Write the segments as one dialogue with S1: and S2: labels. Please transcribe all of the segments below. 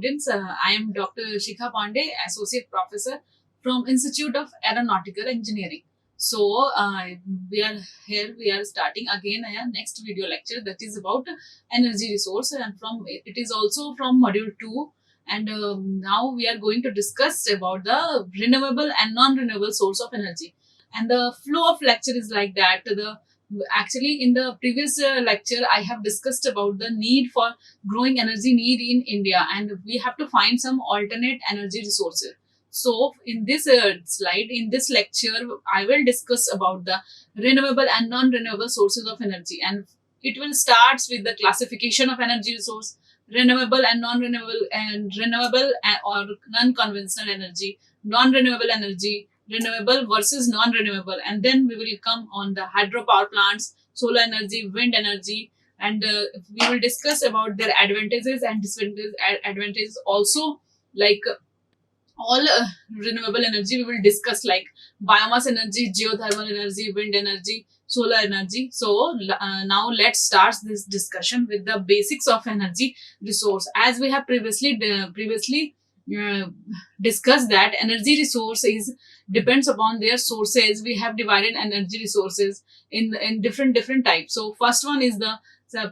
S1: students. I am Dr. Shikha Pandey, Associate Professor from Institute of Aeronautical Engineering. So, we are here, we are starting again our next video lecture that is about energy resource, and from it is also from module 2. And now we are going to discuss about the renewable and non-renewable source of energy. And the flow of lecture is like that. Actually, in the previous lecture, I have discussed about the need for growing energy need in India, and we have to find some alternate energy resources. So in this slide, in this lecture, I will discuss about the renewable and non-renewable sources of energy, and it will start with the classification of energy resource, renewable and non-renewable, and renewable or non-conventional energy, non-renewable energy, renewable versus non-renewable, and then we will come on the hydropower plants, solar energy, wind energy, and we will discuss about their advantages and disadvantages also, like all renewable energy we will discuss, like biomass energy, geothermal energy, wind energy, solar energy. So now let's start this discussion with the basics of energy resource. As we have previously uh, discussed that energy resource is depends upon their sources. We have divided energy resources in different types. So first one is the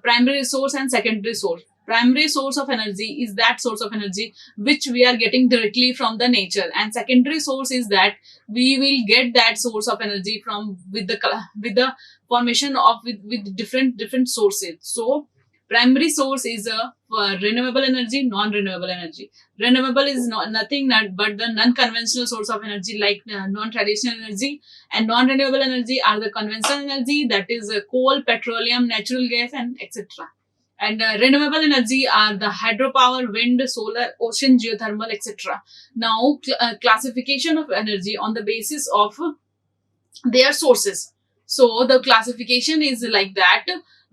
S1: primary resource and secondary source. Primary source of energy is that source of energy which we are getting directly from the nature, and secondary source is that we will get that source of energy from with the formation of with different sources. So primary source is a renewable energy, non-renewable energy. Renewable is nothing but the non-conventional source of energy, like non-traditional energy, and non-renewable energy are the conventional energy, that is coal, petroleum, natural gas, and etc. And renewable energy are the hydropower, wind, solar, ocean, geothermal, etc. Now, classification of energy on the basis of their sources. So the classification is like that.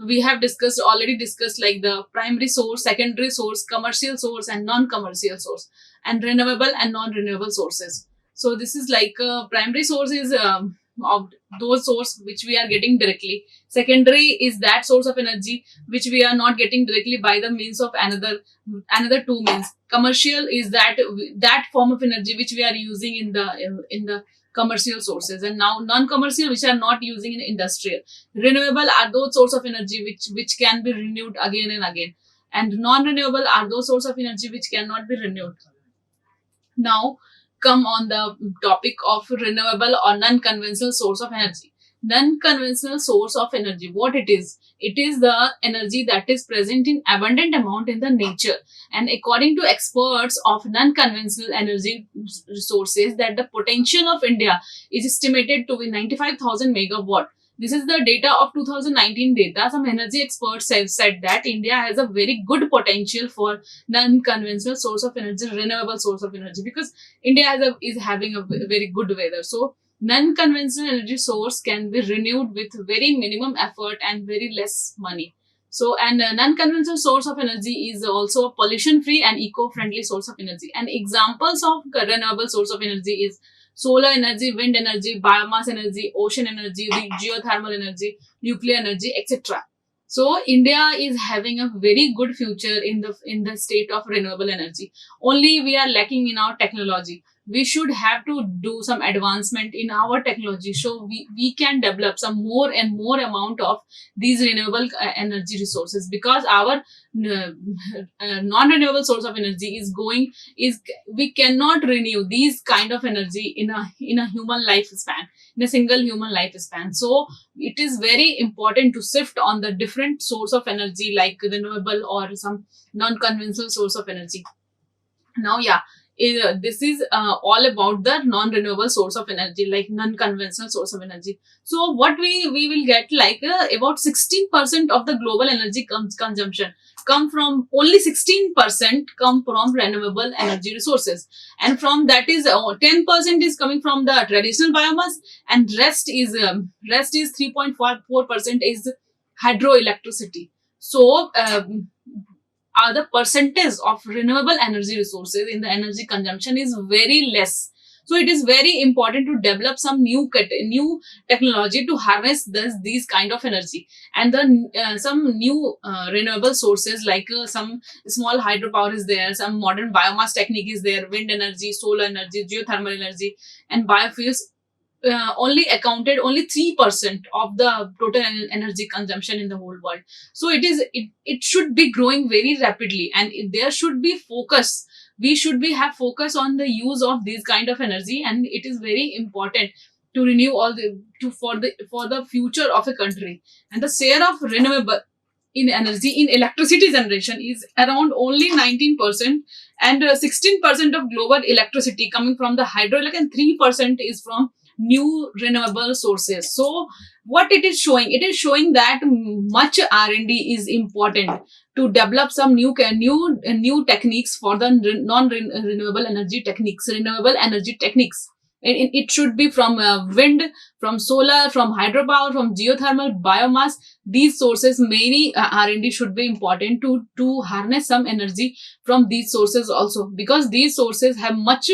S1: We have already discussed, like the primary source, secondary source, commercial source, and non-commercial source, and renewable and non-renewable sources. So this is like primary source is of those source which we are getting directly. Secondary is that source of energy which we are not getting directly by the means of another two means. Commercial is that form of energy which we are using in the commercial sources, and now non-commercial which are not using in industrial. Renewable are those source of energy which can be renewed again and again, and non-renewable are those source of energy which cannot be renewed. Now come on the topic of renewable or non-conventional source of energy. Non-conventional source of energy, what it is? It is the energy that is present in abundant amount in the nature, and according to experts of non-conventional energy resources, that the potential of India is estimated to be 95,000 megawatt. This is the data of 2019 data. Some energy experts have said that India has a very good potential for non-conventional source of energy, renewable source of energy, because India is having a very good weather. So non-conventional energy source can be renewed with very minimum effort and very less money. So, and non-conventional source of energy is also a pollution-free and eco-friendly source of energy. And examples of renewable source of energy is solar energy, wind energy, biomass energy, ocean energy, geothermal energy, nuclear energy, etc. So India is having a very good future in the state of renewable energy. Only we are lacking in our technology. We should have to do some advancement in our technology, so we can develop some more and more amount of these renewable energy resources, because our non-renewable source of energy is we cannot renew these kind of energy in a human lifespan, in a single human lifespan. So it is very important to shift on the different source of energy, like renewable or some non-conventional source of energy. Now, yeah, this is all about the non-renewable source of energy, like non-conventional source of energy. So what we will get, like about 16% of the global energy consumption come from, only 16% come from renewable energy resources, and from that is 10% is coming from the traditional biomass, and rest is 3.4% is hydroelectricity. So the percentage of renewable energy resources in the energy consumption is very less. So it is very important to develop some new technology to harness these kind of energy, and then some new renewable sources, like some small hydropower is there, some modern biomass technique is there, wind energy, solar energy, geothermal energy, and biofuels only accounted only 3% of the total energy consumption in the whole world. So it should be growing very rapidly, and there should be focus. We should be have focus on the use of these kind of energy, and it is very important to renew all the to for the future of a country. And the share of renewable in energy in electricity generation is around only 19%, and 16% of global electricity coming from the hydroelectric, and 3% is from new renewable sources. So what it is showing? It is showing that much R&D is important to develop some new techniques for the non-renewable energy techniques, renewable energy techniques. It should be from wind, from solar, from hydropower, from geothermal, biomass. These sources, many R&D should be important to harness some energy from these sources also, because these sources have much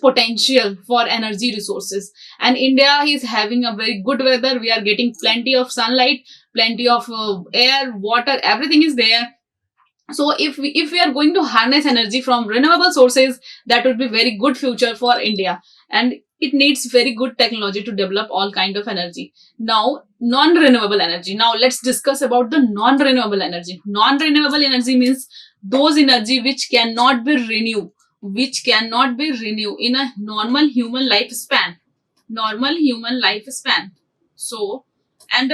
S1: potential for energy resources. And India is having a very good weather. We are getting plenty of sunlight, plenty of air, water, everything is there. So if we are going to harness energy from renewable sources, that would be very good future for India. And it needs very good technology to develop all kind of energy. Now, non-renewable energy. Now let's discuss about the non-renewable energy. Non-renewable energy means those energy which cannot be renewed, in a normal human lifespan. So, and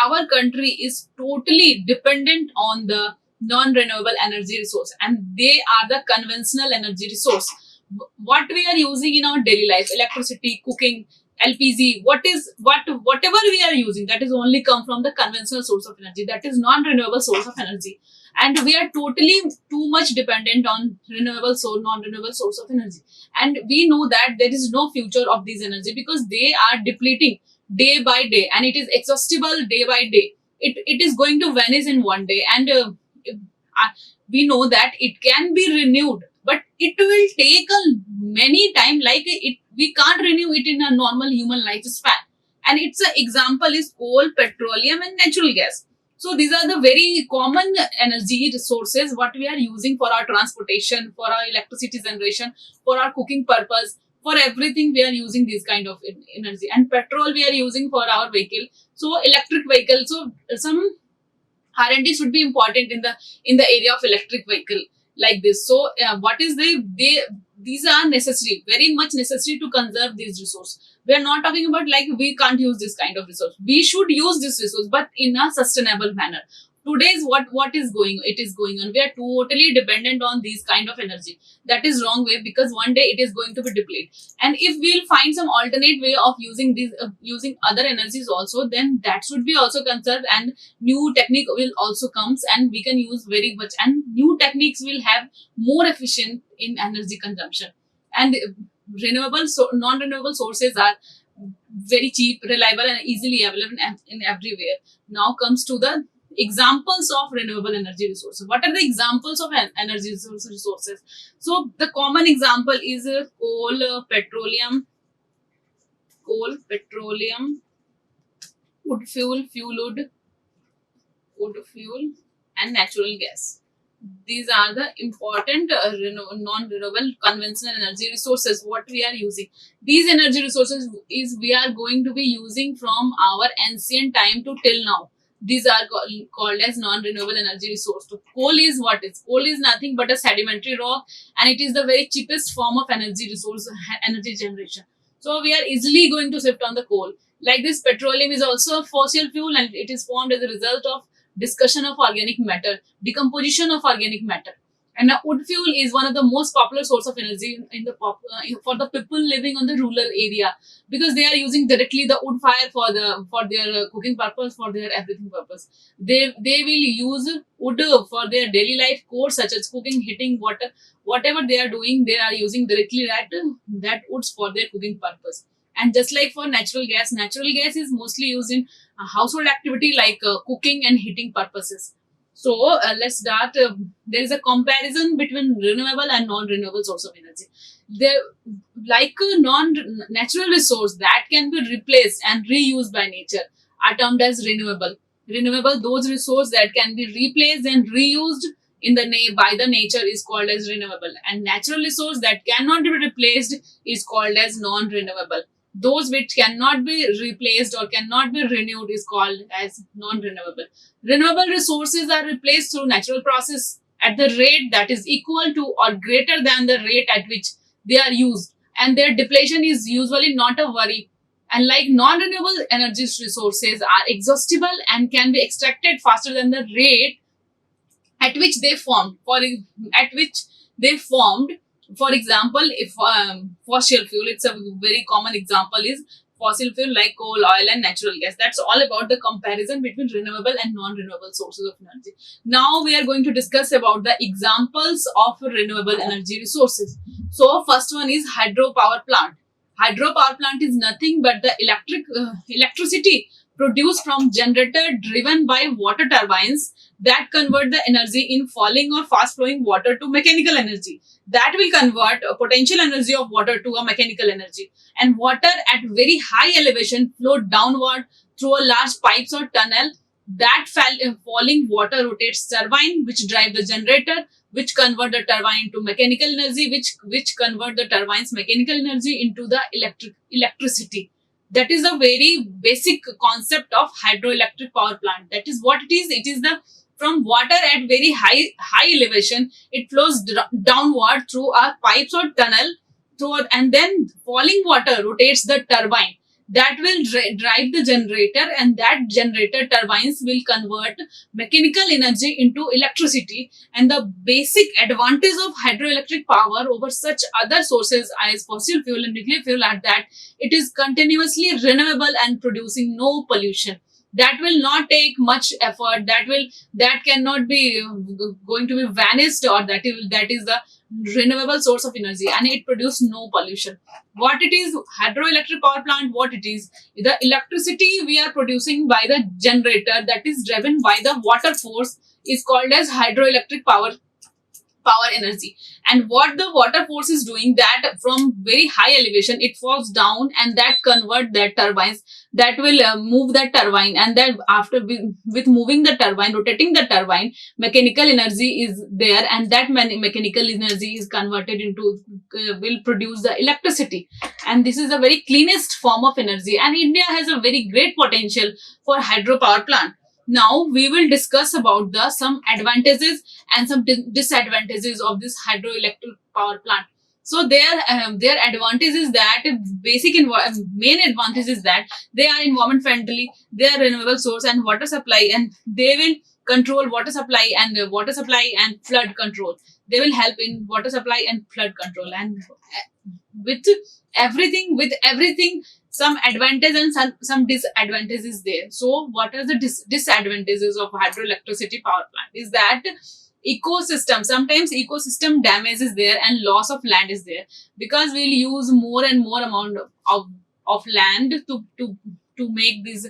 S1: our country is totally dependent on the non-renewable energy resource, and they are the conventional energy resource. What we are using in our daily life, electricity, cooking, LPG, whatever we are using, that is only come from the conventional source of energy, that is non-renewable source of energy. And we are totally too much dependent on non-renewable source of energy. And we know that there is no future of these energy, because they are depleting day by day, and it is exhaustible day by day. It is going to vanish in one day. And we know that it can be renewed, but it will take a many time. Like we can't renew it in a normal human lifespan. And its example is coal, petroleum, and natural gas. So these are the very common energy resources what we are using for our transportation, for our electricity generation, for our cooking purpose, for everything we are using this kind of energy. And petrol we are using for our vehicle. So electric vehicle. So some R&D should be important in the area of electric vehicle, like this. So what is these are necessary, very much necessary to conserve these resource. We are not talking about like we can't use this kind of resource. We should use this resource, but in a sustainable manner. Today's what is going on. We are totally dependent on these kind of energy. That is wrong way, because one day it is going to be depleted. And if we'll find some alternate way of using these using other energies also, then that should be also conserved, and new technique will also comes, and we can use very much, and new techniques will have more efficient in energy consumption. And non-renewable sources are very cheap, reliable, and easily available in everywhere. Now comes to the examples of renewable energy resources. What are the examples of energy resources? So the common example is coal, petroleum, wood fuel, and natural gas. These are the important non-renewable conventional energy resources what we are using. These energy resources is we are going to be using from our ancient time to till now. These are called as non-renewable energy resource. So coal is what is? Coal is nothing but a sedimentary rock, and it is the very cheapest form of energy resource, energy generation. So we are easily going to shift on the coal. Like this, petroleum is also a fossil fuel, and it is formed as a result of discussion of organic matter, decomposition of organic matter. And wood fuel is one of the most popular source of energy for the people living on the rural area, because they are using directly the wood fire for their cooking purpose, for their everything purpose. They will use wood for their daily life course, such as cooking, heating, water, whatever they are doing, they are using directly that woods for their cooking purpose. And just like for natural gas is mostly used in household activity like cooking and heating purposes. So let's start. There is a comparison between renewable and non-renewable source of energy. They're like a non-natural resource that can be replaced and reused by nature are termed as renewable. Renewable, those resources that can be replaced and reused in the by the nature is called as renewable, and natural resource that cannot be replaced is called as non-renewable. Those which cannot be replaced or cannot be renewed is called as non-renewable. Renewable resources are replaced through natural process at the rate that is equal to or greater than the rate at which they are used, and their depletion is usually not a worry. Unlike non-renewable energy resources are exhaustible and can be extracted faster than the rate at which they formed. At which they formed. For example, if fossil fuel, it's a very common example is fossil fuel like coal, oil, and natural gas. That's all about the comparison between renewable and non-renewable sources of energy. Now we are going to discuss about the examples of renewable energy resources. So first one is hydropower plant. Hydropower plant is nothing but the electricity produced from generator driven by water turbines that convert the energy in falling or fast flowing water to mechanical energy. That will convert a potential energy of water to a mechanical energy. And water at very high elevation flow downward through a large pipes or tunnel. That falling water rotates turbine which drive the generator, which convert the turbine into mechanical energy, which convert the turbine's mechanical energy into the electricity. That is a very basic concept of hydroelectric power plant. That is what it is. It is the from water at very high elevation, it flows downward through a pipes or tunnel toward, and then falling water rotates the turbine that will drive the generator, and that generator turbines will convert mechanical energy into electricity. And the basic advantage of hydroelectric power over such other sources as fossil fuel and nuclear fuel are that it is continuously renewable and producing no pollution. That will not take much effort, that cannot be going to be vanished, or that is the renewable source of energy, and it produces no pollution. What it is, hydroelectric power plant, what it is, the electricity we are producing by the generator that is driven by the water force is called as hydroelectric power energy. And what the water force is doing, that from very high elevation it falls down, and that convert that turbines, that will move that turbine, and then after with moving the turbine, rotating the turbine, mechanical energy is there, and that mechanical energy is converted into will produce the electricity. And this is the very cleanest form of energy, and India has a very great potential for hydropower plant. Now we will discuss about the some advantages and some disadvantages of this hydroelectric power plant. So their advantage is that main advantage is that they are environment friendly, they are renewable source and water supply, and they will control water supply and flood control. They will help in water supply and flood control, and with everything some advantage and some disadvantages there. So what are the disadvantages of hydroelectricity power plant is that ecosystem, sometimes ecosystem damage is there and loss of land is there, because we'll use more and more amount of land to make these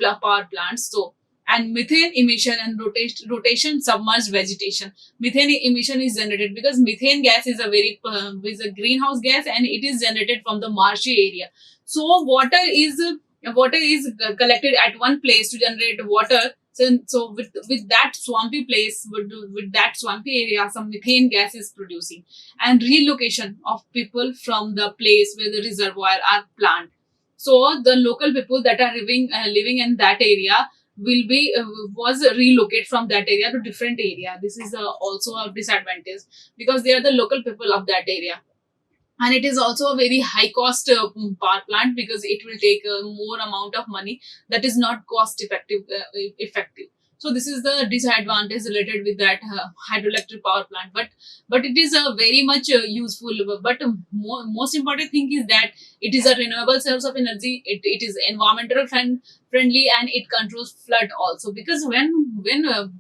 S1: power plants. So, and methane emission and rotation submerged vegetation. Methane emission is generated because methane gas is is a greenhouse gas, and it is generated from the marshy area. So water is collected at one place to generate water. So with that swampy place, with that swampy area, some methane gas is producing, and relocation of people from the place where the reservoir are planned. So the local people that are living in that area will be was relocated from that area to different area. This is also a disadvantage, because they are the local people of that area, and it is also a very high cost power plant, because it will take more amount of money that is not cost effective. So this is the disadvantage related with that hydroelectric power plant, but it is very much useful. But most important thing is that it is a renewable source of energy, it is environmental friendly, and it controls flood also, because when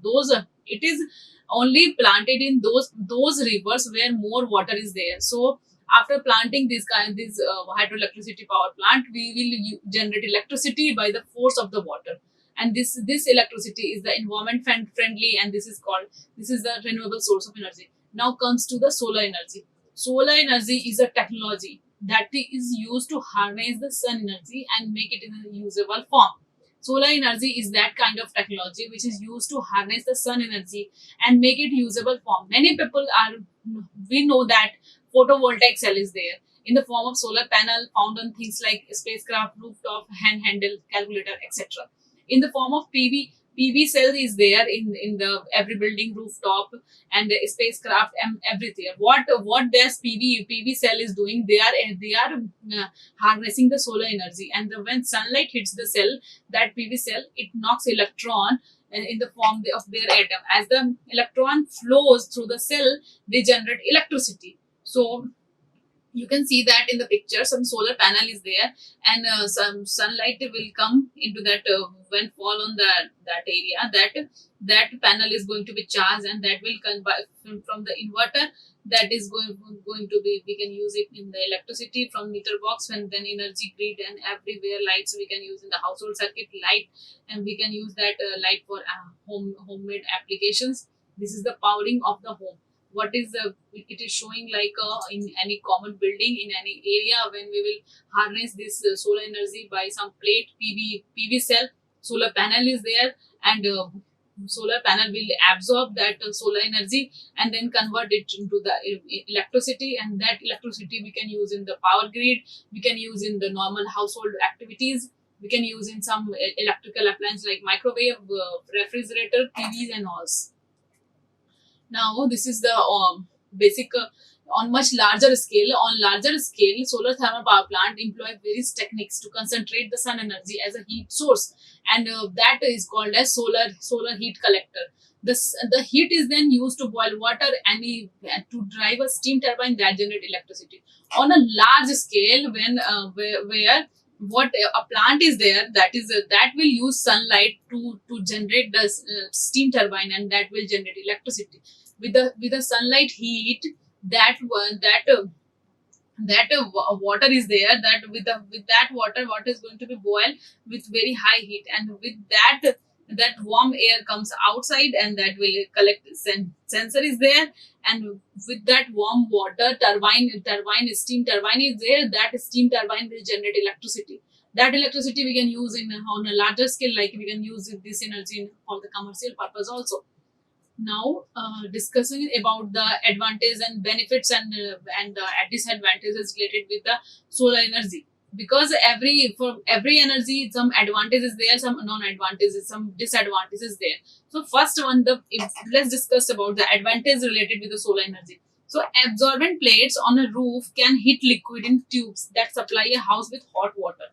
S1: those it is only planted in those rivers where more water is there. So after planting this hydroelectricity power plant, we will generate electricity by the force of the water, and this electricity is the environment friendly, and this is the renewable source of energy. Now comes to the solar energy. Solar energy is a technology that is used to harness the sun energy and make it in a usable form. Solar energy is that kind of technology which is used to harness the sun energy and make it usable form. Many people are, we know that photovoltaic cell is there in the form of solar panel found on things like spacecraft, rooftop, handheld calculator, etc. In the form of PV cell is there in the every building rooftop and spacecraft and everything. What this PV cell is doing? They are harnessing the solar energy, and when sunlight hits the cell, that PV cell, it knocks electron in the form of their atom. As the electron flows through the cell, they generate electricity. So you can see that in the picture some solar panel is there, and some sunlight will come into that when fall on that area, that panel is going to be charged, and that will come by, from the inverter, that is going to be, we can use it in the electricity from meter box, when then energy grid and everywhere lights we can use in the household circuit light, and we can use that light for homemade applications. This is the powering of the home. What is the, it is showing like in any common building in any area, when we will harness this solar energy by some plate PV cell, solar panel is there, and solar panel will absorb that solar energy and then convert it into the electricity, and that electricity we can use in the power grid, we can use in the normal household activities, we can use in some electrical appliance like microwave, refrigerator, TVs and all. Now this is the basic on much larger scale. On larger scale, solar thermal power plant employ various techniques to concentrate the sun energy as a heat source, and that is called as solar heat collector. The heat is then used to boil water and to drive a steam turbine that generate electricity. On a large scale, when where what a plant is there, that is that will use sunlight to generate the steam turbine, and that will generate electricity with the sunlight heat, that one that water is there, that with that water, what is going to be boiled with very high heat, and with that warm air comes outside, and that will collect sensor is there, and with that warm water, steam turbine is there, that steam turbine will generate electricity. That electricity we can use in on a larger scale, like we can use this energy for the commercial purpose also. Now discussing about the advantage and benefits and the disadvantages related with the solar energy, because for every energy some advantages there, some non-advantages, some disadvantages there. So first one, let's discuss about the advantage related with the solar energy. So absorbent plates on a roof can heat liquid in tubes that supply a house with hot water.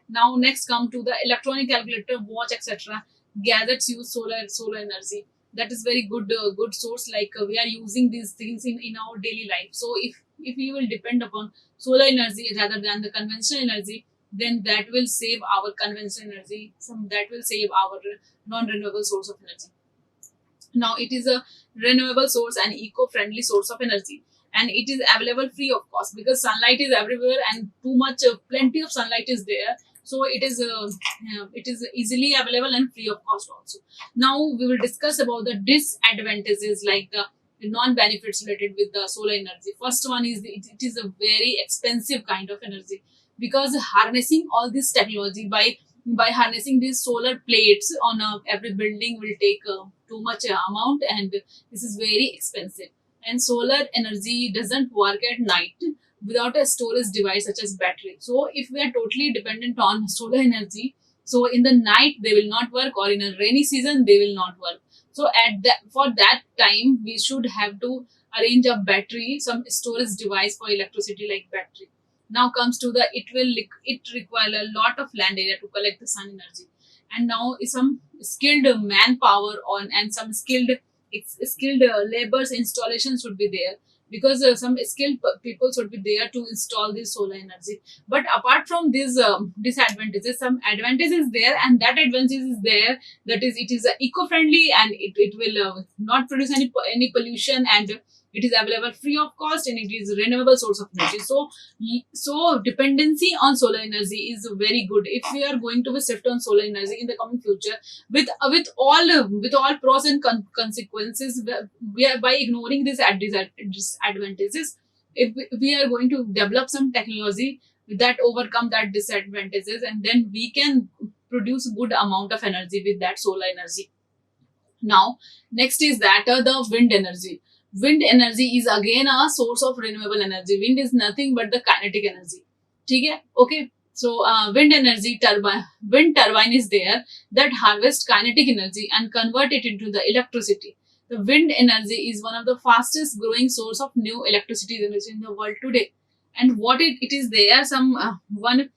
S1: Now next come to the electronic calculator, watch, etc. Gadgets use solar energy. That is very good source, like we are using these things in our daily life. So if we will depend upon solar energy rather than the conventional energy, then that will save our conventional energy, that will save our non-renewable source of energy. Now it is a renewable source and eco-friendly source of energy, and it is available free of cost, because sunlight is everywhere and plenty of sunlight is there. So it is easily available and free of cost also. Now we will discuss about the disadvantages, like the non-benefits related with the solar energy. First one is it is a very expensive kind of energy, because harnessing all this technology by harnessing these solar plates on every building will take too much amount, and this is very expensive. And solar energy doesn't work at night without a storage device such as battery. So if we are totally dependent on solar energy, so in the night they will not work, or in a rainy season they will not work. So for that time we should have to arrange a battery, some storage device for electricity like battery. Now comes to it require a lot of land area to collect the sun energy, and now some skilled manpower on, and some skilled laborers installation should be there, because some skilled people should be there to install this solar energy. But apart from these disadvantages, some advantages there, and that advantage is there, that is it is eco-friendly, and it will not produce any pollution, and it is available free of cost, and it is a renewable source of energy. So dependency on solar energy is very good. If we are going to be shift on solar energy in the coming future, with all pros and consequences, we are, by ignoring these disadvantages, if we are going to develop some technology that overcome that disadvantages, and then we can produce good amount of energy with that solar energy. Now, next is that the wind energy. Wind energy is again a source of renewable energy. Wind is nothing but the kinetic energy. ठीक है? Okay. So, wind turbine is there that harvest kinetic energy and convert it into the electricity. The wind energy is one of the fastest growing source of new electricity generation in the world today. And what it is there, some one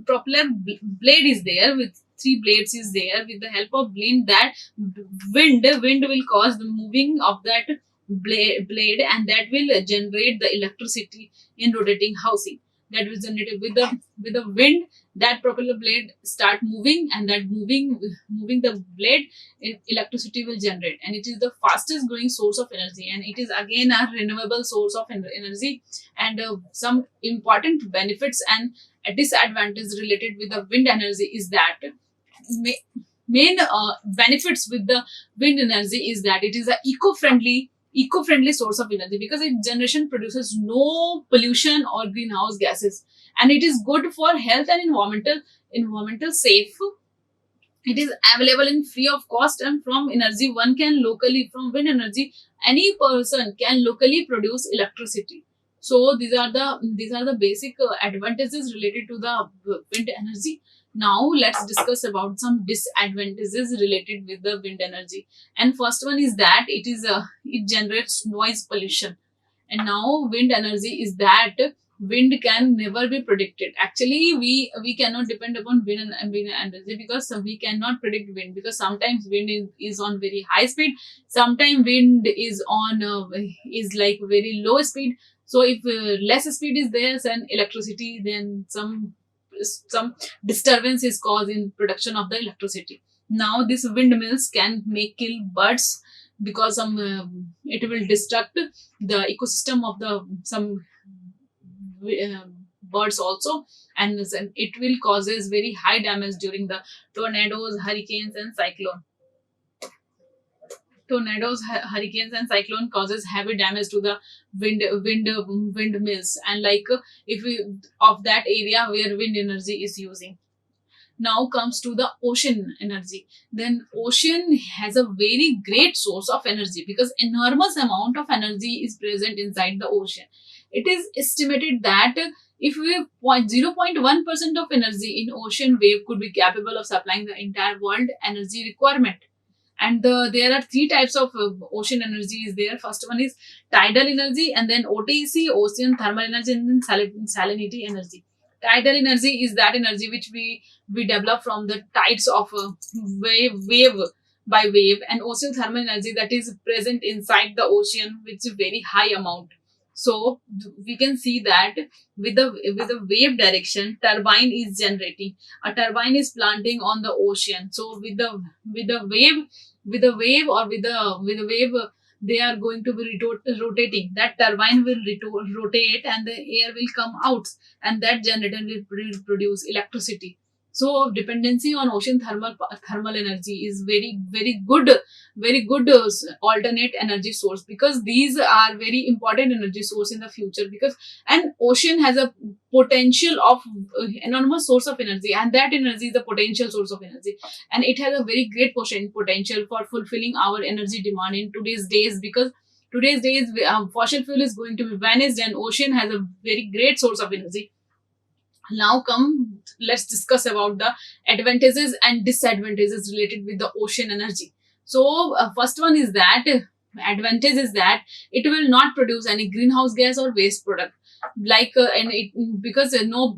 S1: propeller blade is there with three blades is there. With the help of that wind will cause the moving of that blade, and that will generate the electricity in rotating housing. That will generate with the wind, that propeller blade start moving, and that moving the blade, electricity will generate, and it is the fastest growing source of energy, and it is again a renewable source of energy. And some important benefits and disadvantages related with the wind energy is that main benefits with the wind energy is that it is a eco-friendly source of energy, because its generation produces no pollution or greenhouse gases, and it is good for health and environmental safe. It is available in free of cost, and from energy one can locally, from wind energy, any person can locally produce electricity. So these are the basic advantages related to the wind energy. Now let's discuss about some disadvantages related with the wind energy. And first one is that it generates noise pollution. And now wind energy is that wind can never be predicted. Actually, we cannot depend upon wind energy, because we cannot predict wind, because sometimes wind is on very high speed, sometimes wind is on is like very low speed. So if less speed is there than electricity, then some disturbance is caused in production of the electricity. Now these windmills can make kill birds, because it will destruct the ecosystem of the some birds also, and it will causes very high damage during the tornadoes, hurricanes and cyclone. Hurricanes and cyclone causes heavy damage to the windmills, and like if we of that area where wind energy is using. Now comes to the ocean energy. Then ocean has a very great source of energy, because enormous amount of energy is present inside the ocean. It is estimated that if we 0.1% of energy in ocean wave could be capable of supplying the entire world energy requirement. And there are three types of ocean energy is there. First one is tidal energy, and then OTC, ocean thermal energy, and then salinity energy. Tidal energy is that energy which we develop from the tides of wave by wave, and ocean thermal energy that is present inside the ocean, which is very high amount. So we can see that with the wave direction, turbine is generating. A turbine is planting on the ocean. So with the wave or with the wave, they are going to be rotating. That turbine will rotate, and the air will come out, and that generator will produce electricity. So dependency on ocean thermal energy is very good alternate energy source, because these are very important energy source in the future, because an ocean has a potential of enormous source of energy, and that energy is the potential source of energy, and it has a very great potential for fulfilling our energy demand in today's days, because today's days fossil fuel is going to be vanished, and ocean has a very great source of energy. Now let's discuss about the advantages and disadvantages related with the ocean energy. So first one is that advantage is that it will not produce any greenhouse gas or waste product, like because no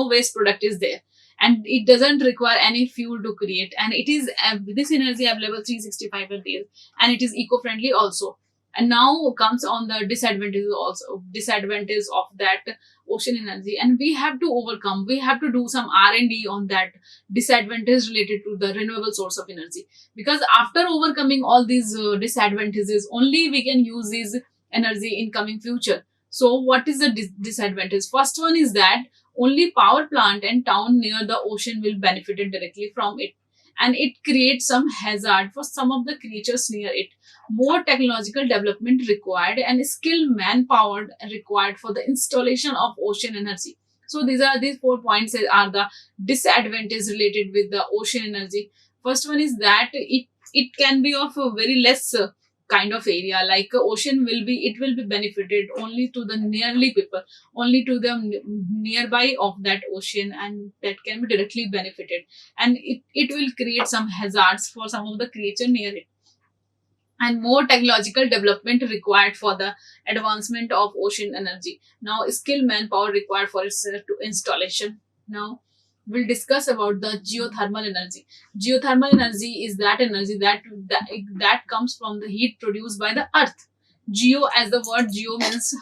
S1: waste product is there, and it doesn't require any fuel to create, and it is this energy available 365 days, and it is eco-friendly also. And now comes on the disadvantage of that ocean energy, and we have to overcome, we have to do some R&D on that disadvantage related to the renewable source of energy, because after overcoming all these disadvantages, only we can use this energy in coming future. So what is the disadvantage? First one is that only power plant and town near the ocean will benefit directly from it, and it creates some hazard for some of the creatures near it. More technological development required and skilled manpower required for the installation of ocean energy. So these 4 points are the disadvantages related with the ocean energy. First one is that it can be of a very less kind of area, like ocean will be benefited only to the nearly people, only to the nearby of that ocean, and that can be directly benefited, and it will create some hazards for some of the creature near it. And more technological development required for the advancement of ocean energy. Now, skilled manpower required for its installation. Now, we'll discuss about the geothermal energy. Geothermal energy is that energy that comes from the heat produced by the earth. Geo, as the word geo means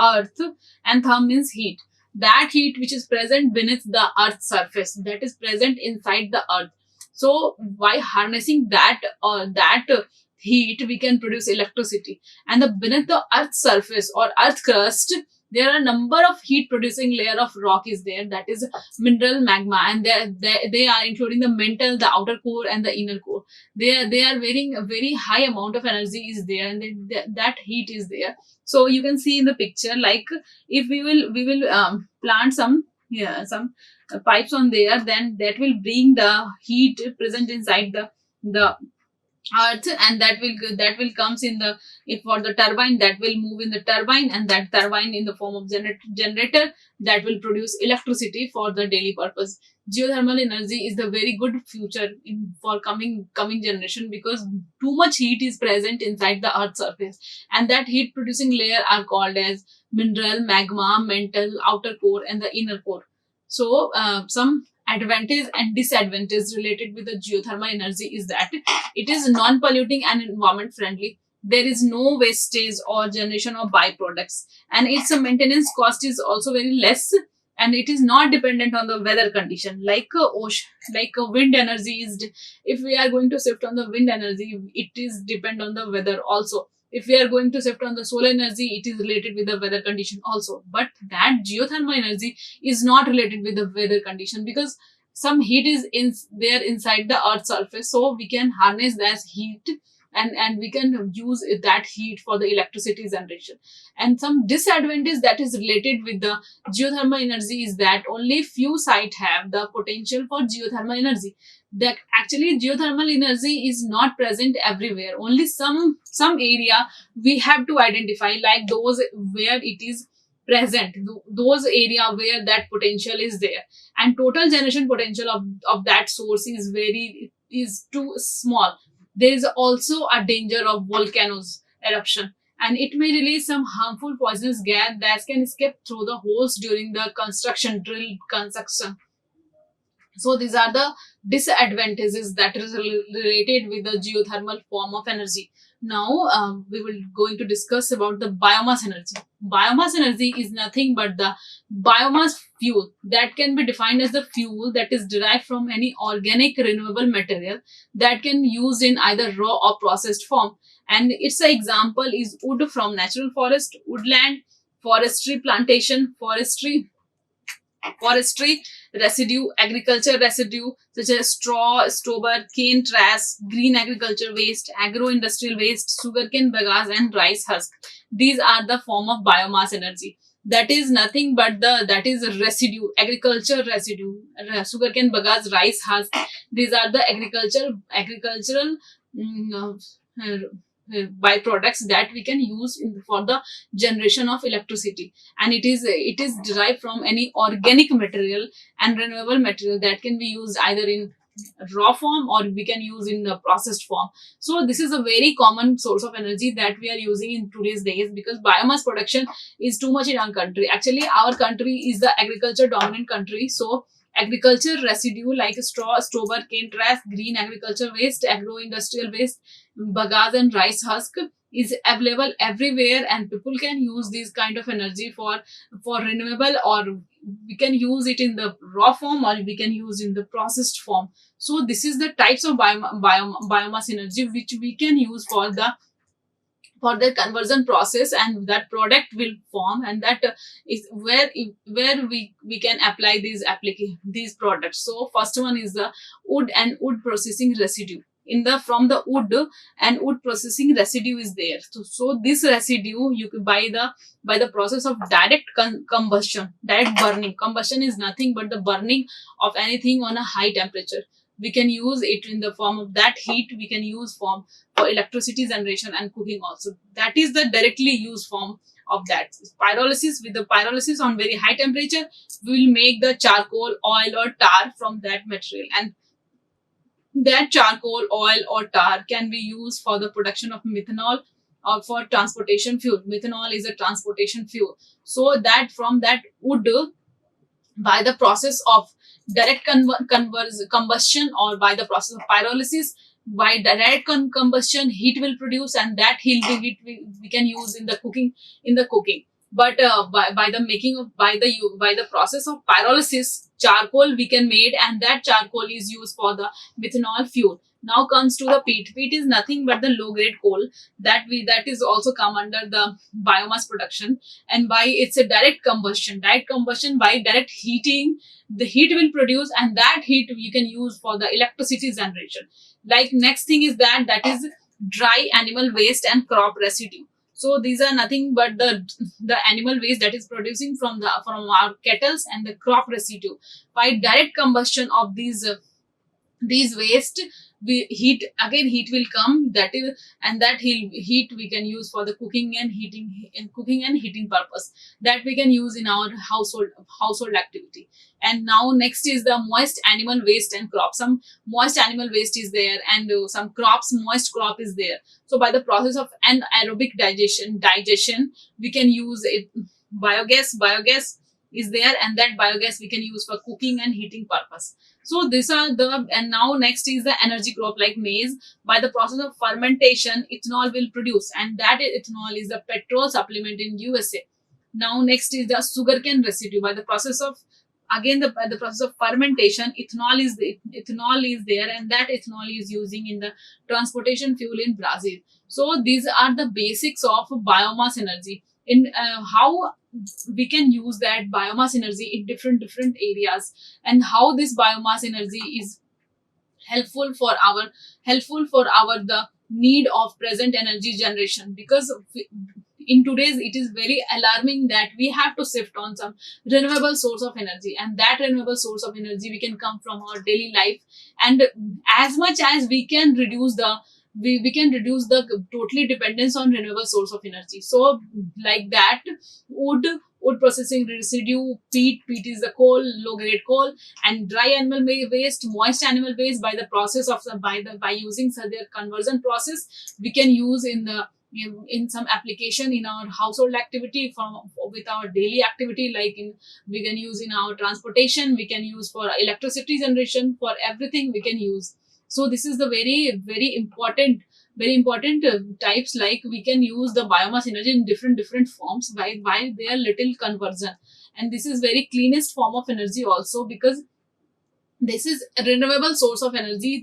S1: earth, and therm means heat. That heat which is present beneath the earth's surface, that is present inside the earth. So by harnessing that heat, we can produce electricity. And the beneath the earth's surface or earth crust, there are a number of heat producing layer of rock is there, that is mineral magma, and they are including the mantle, the outer core and the inner core. They are wearing a very high amount of energy is there, and that heat is there. So you can see in the picture, like if we will plant some, yeah, some pipes on there, then that will bring the heat present inside the earth, and that will comes in the, if for the turbine, that will move in the turbine, and that turbine in the form of generator that will produce electricity for the daily purpose. Geothermal energy is the very good future for coming generation, because too much heat is present inside the earth's surface, and that heat producing layer are called as mineral magma, mantle, outer core and the inner core. So some advantage and disadvantage related with the geothermal energy is that it is non-polluting and environment friendly. There is no wastage or generation of byproducts, and its maintenance cost is also very less, and it is not dependent on the weather condition like ocean, like wind energy is. If we are going to shift on the wind energy, it is depend on the weather also. If we are going to shift on the solar energy, it is related with the weather condition also. But that geothermal energy is not related with the weather condition, because some heat is in there inside the earth's surface, so we can harness that heat, and we can use that heat for the electricity generation. And some disadvantage that is related with the geothermal energy is that only few sites have the potential for geothermal energy. That actually geothermal energy is not present everywhere, only some area we have to identify, like those where it is present, those area where that potential is there, and total generation potential of that source is too small. There is also a danger of volcanoes eruption, and it may release some harmful poisonous gas that can escape through the holes during the drill construction. So these are the disadvantages that is related with the geothermal form of energy. Now we will going to discuss about the biomass energy. Biomass energy is nothing but the biomass fuel that can be defined as the fuel that is derived from any organic renewable material that can be used in either raw or processed form. And its example is wood from natural forest, woodland, forestry plantation, forestry residue, agriculture residue such as straw, stubble, cane trash, green agriculture waste, agro-industrial waste, sugarcane bagasse and rice husk. These are the form of biomass energy. That is nothing but that is residue, agriculture residue, sugarcane bagasse, rice husk. These are the agricultural byproducts that we can use for the generation of electricity, and it is derived from any organic material and renewable material that can be used either in raw form or we can use in the processed form. So this is a very common source of energy that we are using in today's days, because biomass production is too much in our country. Actually our country is the agriculture dominant country, so agriculture residue like straw, stubble, cane trash, green agriculture waste, agro-industrial waste, bagasse and rice husk is available everywhere, and people can use this kind of energy for renewable, or we can use it in the raw form or we can use in the processed form. So this is the types of biomass energy which we can use for the conversion process, and that product will form, and that is where we can apply these products. So first one is the wood and wood processing residue. In the from the wood and wood processing residue is there. So this residue you can by the process of direct combustion, direct burning. Combustion is nothing but the burning of anything on a high temperature. We can use it in the form of that heat. We can use for electricity generation and cooking also. That is the directly used form of that. Pyrolysis, with the pyrolysis on very high temperature, we will make the charcoal, oil or tar from that material, and that charcoal, oil or tar can be used for the production of methanol or for transportation fuel. Methanol is a transportation fuel. So that from that wood, by the process of direct combustion or by the process of pyrolysis, by direct combustion, heat will produce, and that heat we can use in the cooking. But by the making of by the process of pyrolysis, charcoal we can made, and that charcoal is used for the methanol fuel. Now comes to the peat. Peat is nothing but the low grade coal that is also come under the biomass production, and by it's a direct combustion. Direct combustion, by direct heating, the heat will produce, and that heat you can use for the electricity generation. Like next thing is that is dry animal waste and crop residue. So these are nothing but the animal waste that is producing from our kettles, and the crop residue. By direct combustion of these waste, we heat will come, that is, and that heat we can use for the cooking and heating purpose, that we can use in our household activity. And now next is the moist animal waste and crop. Some moist animal waste is there, and some moist crop is there. So by the process of anaerobic digestion, we can use it. Biogas is there, and that biogas we can use for cooking and heating purpose. So these are and now next is the energy crop like maize. By the process of fermentation, ethanol will produce, and that ethanol is the petrol supplement in USA. Now next is the sugarcane residue. By the process of by the process of fermentation, ethanol is there, and that ethanol is using in the transportation fuel in Brazil. So these are the basics of biomass energy. In how we can use that biomass energy in different areas, and how this biomass energy is helpful for our the need of present energy generation. Because in today's it is very alarming that we have to shift on some renewable source of energy, and that renewable source of energy we can come from our daily life. And as much as we can reduce the totally dependence on renewable source of energy. So like that, wood processing residue, peat is the coal, low grade coal, and dry animal waste, moist animal waste. By the process of by using their conversion process, we can use in some application in our household activity, with our daily activity, like we can use in our transportation, we can use for electricity generation, for everything we can use. So this is the very important types. Like we can use the biomass energy in different forms by their little conversion, and this is very cleanest form of energy also, because this is a renewable source of energy.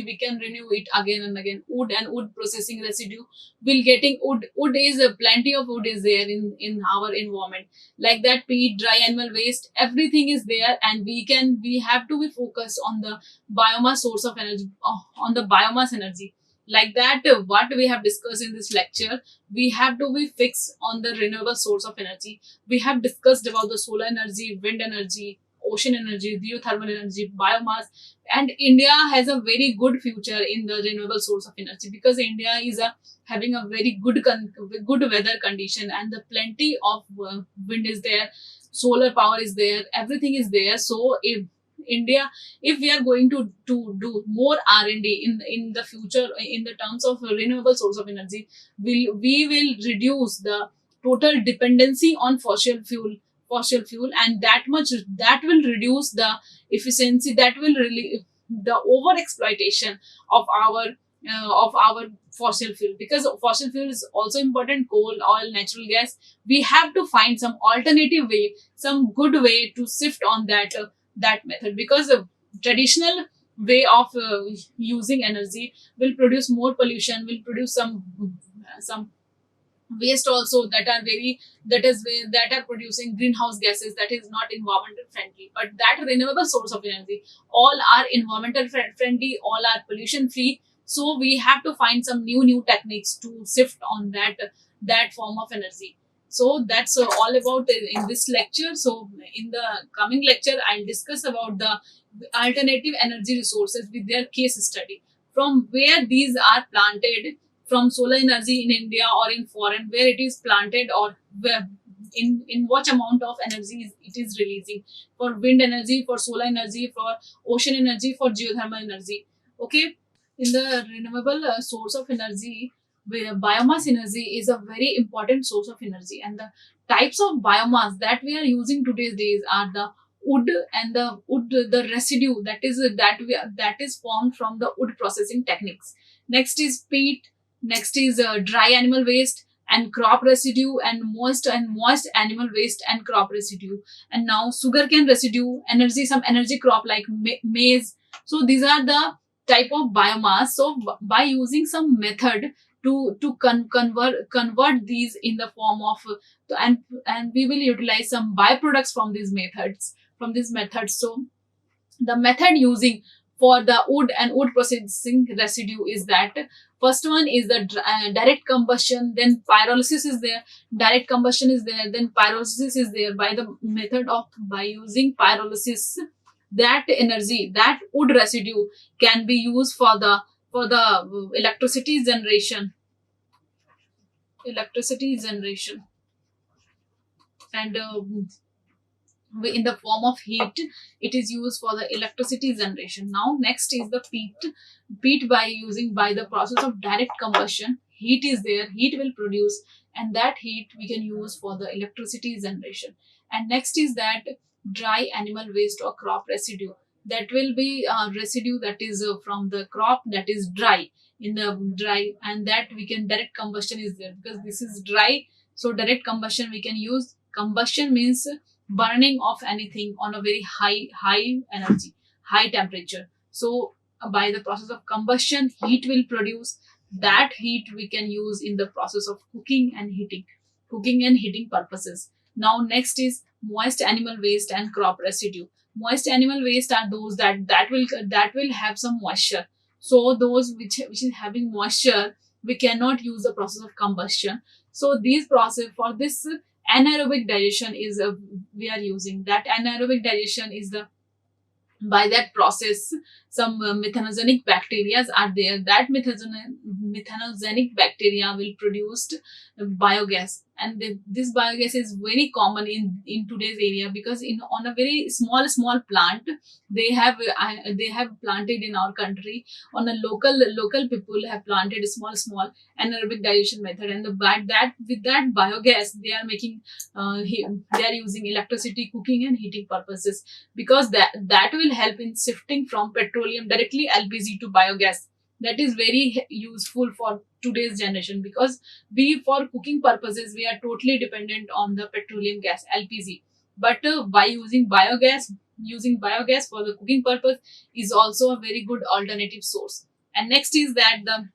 S1: We can renew it again and again. Wood and wood processing residue will getting wood is plenty of wood is there in our environment. Like that, peat, dry animal waste, everything is there, and we have to be focused on the biomass source of energy, on the biomass energy. Like that, what we have discussed in this lecture, we have to be fixed on the renewable source of energy. We have discussed about the solar energy, wind energy, ocean energy, geothermal energy, biomass, and India has a very good future in the renewable source of energy, because India is having a very good weather condition, and the plenty of wind is there, solar power is there, everything is there. So if we are going to do more R&D in the future in the terms of renewable source of energy, we will reduce the total dependency on fossil fuel, and that will reduce the efficiency, that will really the over exploitation of our fossil fuel. Because fossil fuel is also important, coal, oil, natural gas. We have to find some alternative way, some good way to shift on that method, because traditional way of using energy will produce more pollution, will produce some waste also that are very that are producing greenhouse gases, that is not environmental friendly. But that renewable source of energy, all are environmental friendly, all are pollution free. So we have to find some new techniques to shift on that form of energy. So that's all about in this lecture. So in the coming lecture, I'll discuss about the alternative energy resources with their case study, from where these are planted, from solar energy in India or in foreign, where it is planted, or where in what amount of energy it is releasing, for wind energy, for solar energy, for ocean energy, for geothermal energy. Okay, in the renewable source of energy, where biomass energy is a very important source of energy, and the types of biomass that we are using today's days are the wood, and the wood, the residue that is formed from the wood processing techniques. Next is peat. Next is dry animal waste and crop residue, and moist animal waste and crop residue. And now sugarcane residue, energy, some energy crop like maize. So these are the type of biomass. So by using some method to convert these in the form of and we will utilize some byproducts from these methods. So the method using for the wood and wood processing residue is that first one is the direct combustion, then pyrolysis is there, direct combustion is there, then pyrolysis is there. By the method of by using pyrolysis, that energy, that wood residue can be used for the electricity generation. And in the form of heat, it is used for the electricity generation. Now next is the peat. By the process of direct combustion, heat is there, heat will produce, and that heat we can use for the electricity generation. And next is that dry animal waste or crop residue, that will be residue that is from the crop that is dry, in the dry, and that we can direct combustion is there because this is dry. So direct combustion we can use. Combustion means burning of anything on a very high energy, high temperature. So by the process of combustion, heat will produce. That heat we can use in the process of cooking and heating purposes. Now next is moist animal waste and crop residue. Moist animal waste are those that will have some moisture. So those which is having moisture, we cannot use the process of combustion. So these process for this anaerobic digestion is we are using. That anaerobic digestion is the by that process some methanogenic bacteria are there. That methanogenic bacteria will produce biogas, and this biogas is very common in today's area, because in on a very small plant they have planted in our country. On a local people have planted small anaerobic digestion method, and with that biogas they are making they are using electricity, cooking and heating purposes, because that will help in shifting from petroleum directly LPG to biogas. That is very useful for today's generation, because we for cooking purposes we are totally dependent on the petroleum gas LPG. But by using biogas for the cooking purpose is also a very good alternative source. And next is that the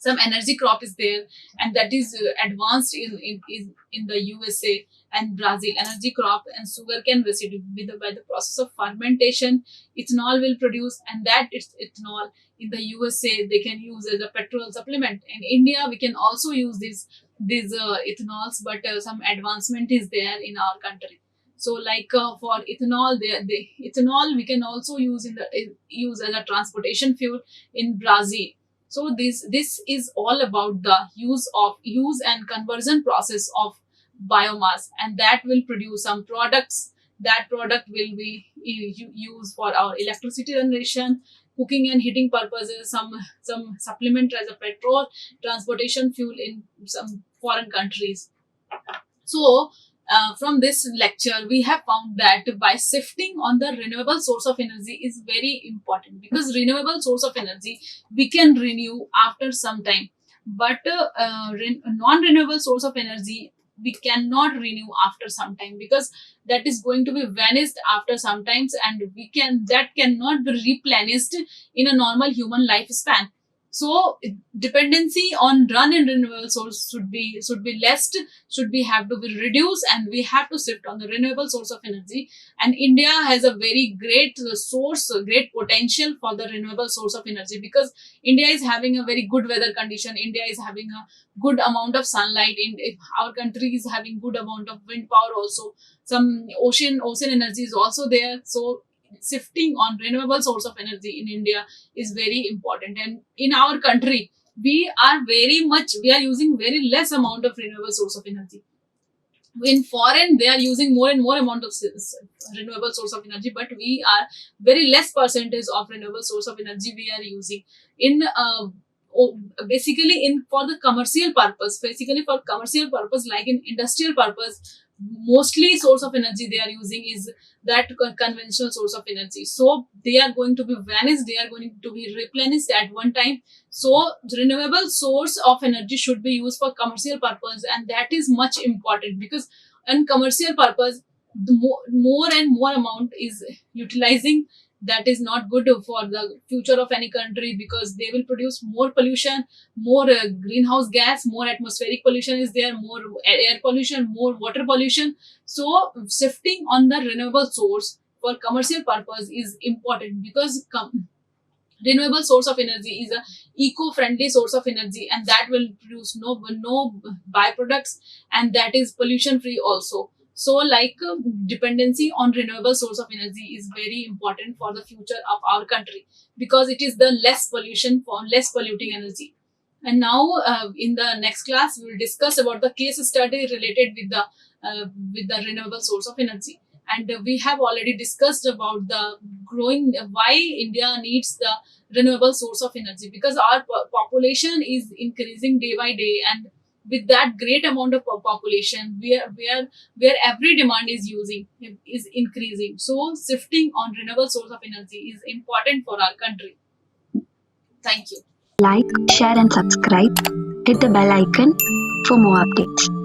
S1: some energy crop is there, and that is advanced in the USA and Brazil. Energy crop and sugarcane residue by the process of fermentation, ethanol will produce, and that it's ethanol in the USA they can use as a petrol supplement. In India we can also use these ethanols, but some advancement is there in our country. So like for ethanol, the ethanol we can also use as a transportation fuel in Brazil. So this is all about the use and conversion process of biomass, and that will produce some products. That product will be used for our electricity generation, cooking and heating purposes, some supplement as a petrol, transportation fuel in some foreign countries. So, from this lecture, we have found that by shifting on the renewable source of energy is very important, because renewable source of energy we can renew after some time, but non-renewable source of energy we cannot renew after some time, because that is going to be vanished after some times, and that cannot be replenished in a normal human lifespan. So dependency on run and renewable source should be less, should be have to be reduced, and we have to shift on the renewable source of energy. And India has a very great great potential for the renewable source of energy, because India is having a very good weather condition. India is having a good amount of sunlight. If our country is having good amount of wind power also. Some ocean energy is also there. So shifting on renewable source of energy in India is very important. And in our country, we are using very less amount of renewable source of energy. In foreign, they are using more and more amount of renewable source of energy, but we are very less percentage of renewable source of energy we are using in basically in for the commercial purpose. Basically for commercial purpose, like in industrial purpose, mostly source of energy they are using is that conventional source of energy. So they are going to be vanished, they are going to be replenished at one time. So renewable source of energy should be used for commercial purpose, and that is much important, because in commercial purpose, the more and more amount is utilizing, that is not good for the future of any country, because they will produce more pollution, more greenhouse gas, more atmospheric pollution is there, more air pollution, more water pollution. So shifting on the renewable source for commercial purpose is important, because renewable source of energy is a eco-friendly source of energy, and that will produce no byproducts, and that is pollution free also. So like dependency on renewable source of energy is very important for the future of our country, because it is the less pollution for less polluting energy. And now in the next class we will discuss about the case study related with the renewable source of energy. And we have already discussed about the growing why India needs the renewable source of energy, because our population is increasing day by day, and with that great amount of population, where every demand is increasing. So shifting on renewable source of energy is important for our country. Thank you.
S2: Like, share and subscribe. Hit the bell icon for more updates.